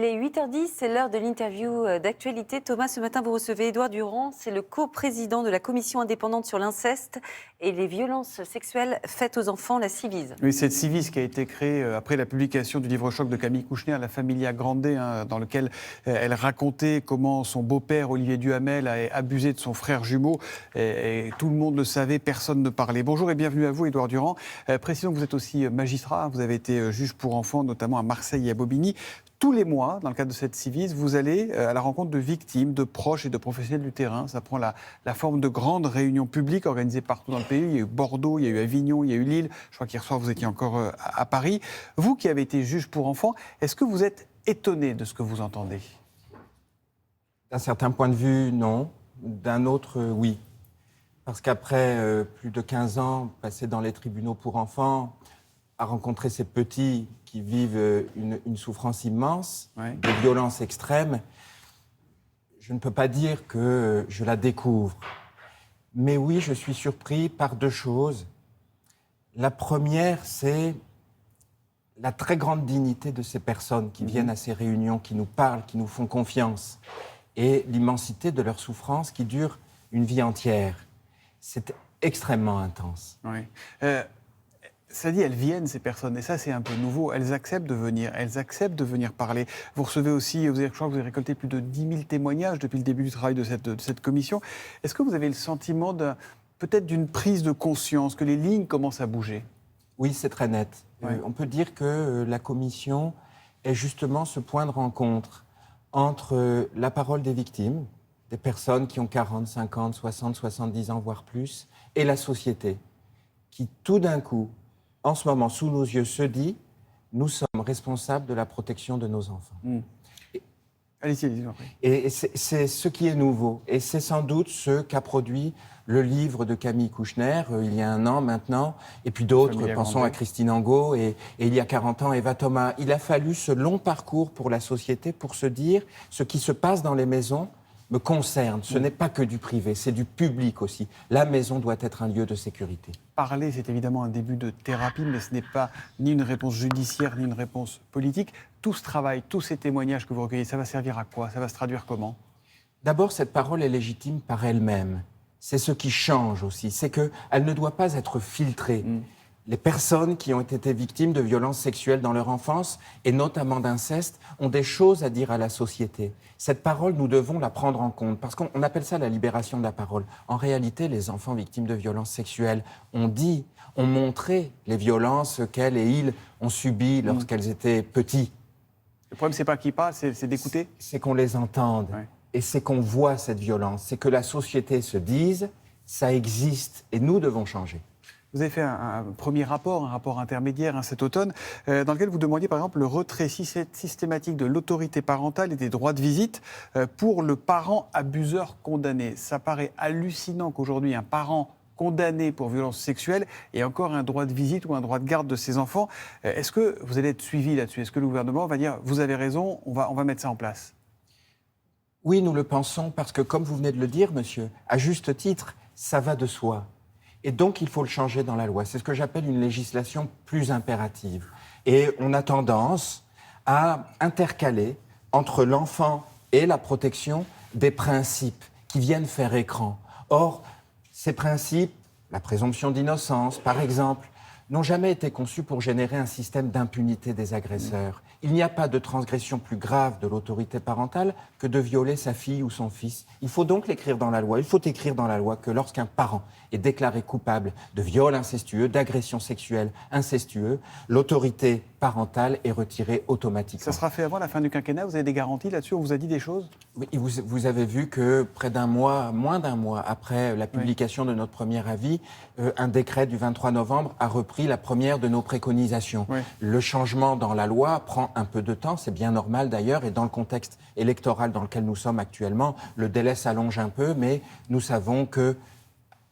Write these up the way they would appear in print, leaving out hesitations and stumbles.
est 8h10, c'est l'heure de l'interview d'actualité. Thomas, ce matin, vous recevez Édouard Durand, c'est le coprésident de la commission indépendante sur l'inceste et les violences sexuelles faites aux enfants, la Civise. Oui, cette Civise qui a été créée après la publication du livre-choc de Camille Kouchner, La Familia Grande, dans lequel elle racontait comment son beau-père, Olivier Duhamel, a abusé de son frère jumeau. Et tout le monde le savait, personne ne parlait. Bonjour et bienvenue à vous, Édouard Durand. Précisons que vous êtes aussi magistrat, vous avez été juge pour enfants, notamment à Marseille et à Bobigny. Tous les mois, dans le cadre de cette Civise, vous allez à la rencontre de victimes, de proches et de professionnels du terrain. Ça prend la forme de grandes réunions publiques organisées partout dans le pays. Il y a eu Bordeaux, il y a eu Avignon, il y a eu Lille. Je crois qu'hier soir, vous étiez encore à Paris. Vous qui avez été juge pour enfants, est-ce que vous êtes étonné de ce que vous entendez ? D'un certain point de vue, non. D'un autre, oui. Parce qu'après plus de 15 ans passés dans les tribunaux pour enfants, à rencontrer ces petits qui vivent une souffrance immense, Ouais. des violences extrêmes, je ne peux pas dire que je la découvre. Mais oui, je suis surpris par deux choses. La première, c'est la très grande dignité de ces personnes qui viennent à ces réunions, qui nous parlent, qui nous font confiance, et l'immensité de leur souffrance qui dure une vie entière. C'est extrêmement intense. Oui. Ça dit, elles viennent, ces personnes, et ça, c'est un peu nouveau. Elles acceptent de venir parler. Vous recevez aussi, je crois que vous avez récolté plus de 10 000 témoignages depuis le début du travail de cette commission. Est-ce que vous avez le sentiment peut-être d'une prise de conscience, que les lignes commencent à bouger ? Oui, c'est très net. Ouais. On peut dire que la commission est justement ce point de rencontre entre la parole des victimes, des personnes qui ont 40, 50, 60, 70 ans, voire plus, et la société, qui tout d'un coup, en ce moment, sous nos yeux, se dit « nous sommes responsables de la protection de nos enfants ». Allez-y. Et c'est ce qui est nouveau. Et c'est sans doute ce qu'a produit le livre de Camille Kouchner, il y a un an maintenant, et puis d'autres, Familia pensons Grande. à Christine Angot, et il y a 40 ans, Eva Thomas. Il a fallu ce long parcours pour la société pour se dire ce qui se passe dans les maisons me concerne. Ce n'est pas que du privé, c'est du public aussi. La maison doit être un lieu de sécurité. Parler, c'est évidemment un début de thérapie, mais ce n'est pas ni une réponse judiciaire, ni une réponse politique. Tout ce travail, tous ces témoignages que vous recueillez, ça va servir à quoi ? Ça va se traduire comment ? D'abord, cette parole est légitime par elle-même. C'est ce qui change aussi, c'est qu'elle ne doit pas être filtrée. Les personnes qui ont été victimes de violences sexuelles dans leur enfance, et notamment d'inceste, ont des choses à dire à la société. Cette parole, nous devons la prendre en compte, parce qu'on appelle ça la libération de la parole. En réalité, les enfants victimes de violences sexuelles ont montré les violences qu'elles et ils ont subies lorsqu'elles étaient petits. Le problème, c'est pas qui parle, c'est d'écouter. C'est qu'on les entende, Ouais. et c'est qu'on voit cette violence. C'est que la société se dise, ça existe, et nous devons changer. Vous avez fait un premier rapport, un rapport intermédiaire cet automne, dans lequel vous demandiez par exemple le retrait systématique de l'autorité parentale et des droits de visite pour le parent abuseur condamné. Ça paraît hallucinant qu'aujourd'hui un parent condamné pour violence sexuelle ait encore un droit de visite ou un droit de garde de ses enfants. Est-ce que vous allez être suivi là-dessus ? Est-ce que le gouvernement va dire « vous avez raison, on va mettre ça en place » ? Oui, nous le pensons, parce que comme vous venez de le dire, monsieur, à juste titre, ça va de soi. Et donc, il faut le changer dans la loi. C'est ce que j'appelle une législation plus impérative. Et on a tendance à intercaler entre l'enfant et la protection des principes qui viennent faire écran. Or, ces principes, la présomption d'innocence, par exemple, n'ont jamais été conçus pour générer un système d'impunité des agresseurs. Il n'y a pas de transgression plus grave de l'autorité parentale que de violer sa fille ou son fils. Il faut donc l'écrire dans la loi. Il faut écrire dans la loi que lorsqu'un parent est déclaré coupable de viol incestueux, d'agression sexuelle incestueux, l'autorité parentale est retirée automatiquement. Ça sera fait avant la fin du quinquennat ? Vous avez des garanties là-dessus ? On vous a dit des choses ? Oui, vous avez vu que près d'un mois, moins d'un mois après la publication de notre premier avis, un décret du 23 novembre a repris la première de nos préconisations. Oui. Le changement dans la loi prend un peu de temps, c'est bien normal d'ailleurs, et dans le contexte électoral dans lequel nous sommes actuellement, le délai s'allonge un peu, mais nous savons que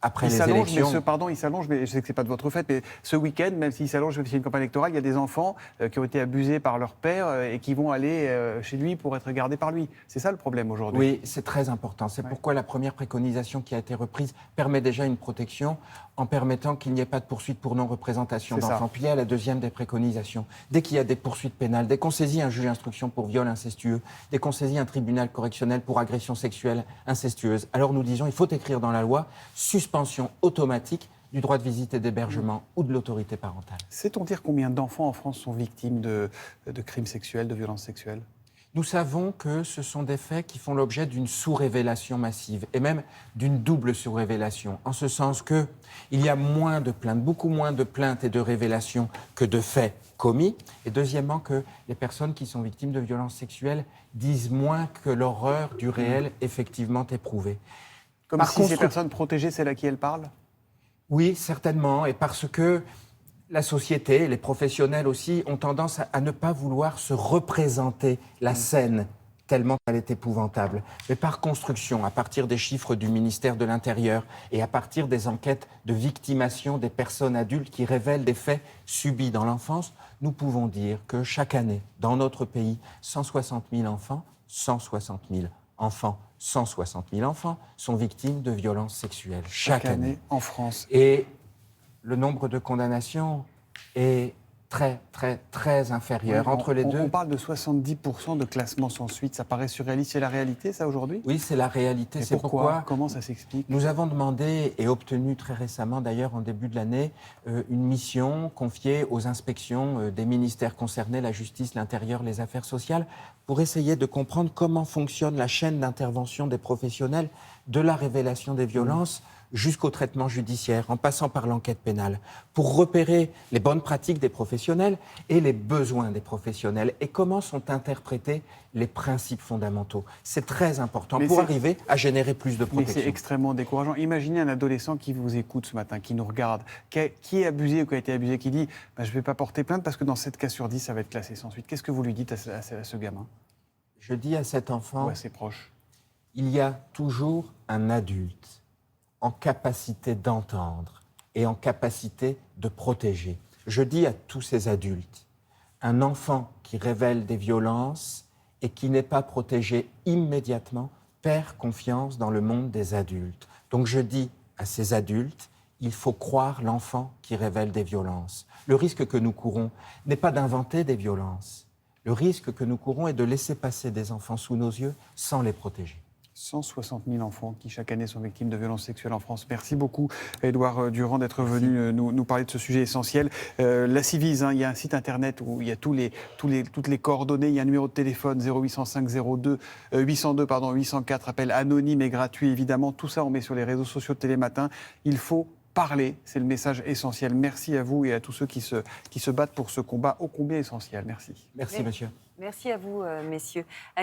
après les élections... Il s'allonge, mais je sais que ce n'est pas de votre fait, mais ce week-end, même s'il s'allonge, même s'il y a une campagne électorale, il y a des enfants qui ont été abusés par leur père et qui vont aller chez lui pour être gardés par lui. C'est ça le problème aujourd'hui. Oui, c'est très important. C'est pourquoi la première préconisation qui a été reprise permet déjà une protection en permettant qu'il n'y ait pas de poursuite pour non-représentation C'est ça. d'enfants. Puis il y a la deuxième des préconisations. Dès qu'il y a des poursuites pénales, dès qu'on saisit un juge d'instruction pour viol incestueux, dès qu'on saisit un tribunal correctionnel pour agression sexuelle incestueuse, alors nous disons il faut écrire dans la loi suspension automatique du droit de visite et d'hébergement ou de l'autorité parentale. Sait-on dire combien d'enfants en France sont victimes de crimes sexuels, de violences sexuelles? Nous savons que ce sont des faits qui font l'objet d'une sous-révélation massive et même d'une double sous-révélation, en ce sens qu'il y a moins de plaintes, beaucoup moins de plaintes et de révélations que de faits commis, et deuxièmement que les personnes qui sont victimes de violences sexuelles disent moins que l'horreur du réel effectivement éprouvé. Comme Par si contre, ces personnes protégées, c'est à qui elles parlent? oui, certainement, et parce que la société, les professionnels aussi, ont tendance à ne pas vouloir se représenter la scène tellement qu'elle est épouvantable. Mais par construction, à partir des chiffres du ministère de l'Intérieur et à partir des enquêtes de victimation des personnes adultes qui révèlent des faits subis dans l'enfance, nous pouvons dire que chaque année, dans notre pays, 160 000 enfants, 160 000 enfants, 160 000 enfants sont victimes de violences sexuelles chaque année en France. Et le nombre de condamnations est très, très, très inférieur. Entre les deux. On parle de 70% de classement sans suite. Ça paraît surréaliste. C'est la réalité, ça, aujourd'hui? Oui, c'est la réalité. Et C'est pourquoi Comment ça s'explique? nous avons demandé et obtenu très récemment, d'ailleurs en début de l'année, une mission confiée aux inspections des ministères concernés, la justice, l'intérieur, les affaires sociales, pour essayer de comprendre comment fonctionne la chaîne d'intervention des professionnels de la révélation des violences jusqu'au traitement judiciaire, en passant par l'enquête pénale, pour repérer les bonnes pratiques des professionnels et les besoins des professionnels, et comment sont interprétés les principes fondamentaux. C'est très important pour arriver à générer plus de Mais protection. c'est extrêmement décourageant. Imaginez un adolescent qui vous écoute ce matin, qui nous regarde, qui est abusé ou qui a été abusé, qui dit je ne vais pas porter plainte parce que dans 7 cas sur 10, ça va être classé sans suite. Qu'est-ce que vous lui dites à ce gamin Je dis à cet enfant, ou à ses proches? il y a toujours un adulte en capacité d'entendre et en capacité de protéger. Je dis à tous ces adultes, un enfant qui révèle des violences et qui n'est pas protégé immédiatement perd confiance dans le monde des adultes. Donc je dis à ces adultes, il faut croire l'enfant qui révèle des violences. Le risque que nous courons n'est pas d'inventer des violences. Le risque que nous courons est de laisser passer des enfants sous nos yeux sans les protéger. 160 000 enfants qui, chaque année, sont victimes de violences sexuelles en France. Merci beaucoup, Édouard Durand, d'être venu nous parler de ce sujet essentiel. La Civise, il y a un site internet où il y a toutes les coordonnées. Il y a un numéro de téléphone 0805 802 804, appel anonyme et gratuit, évidemment. Tout ça, on met sur les réseaux sociaux de Télématin. Il faut parler, c'est le message essentiel. Merci à vous et à tous ceux qui se battent pour ce combat ô combien essentiel. Merci. Merci, monsieur. Merci à vous, messieurs.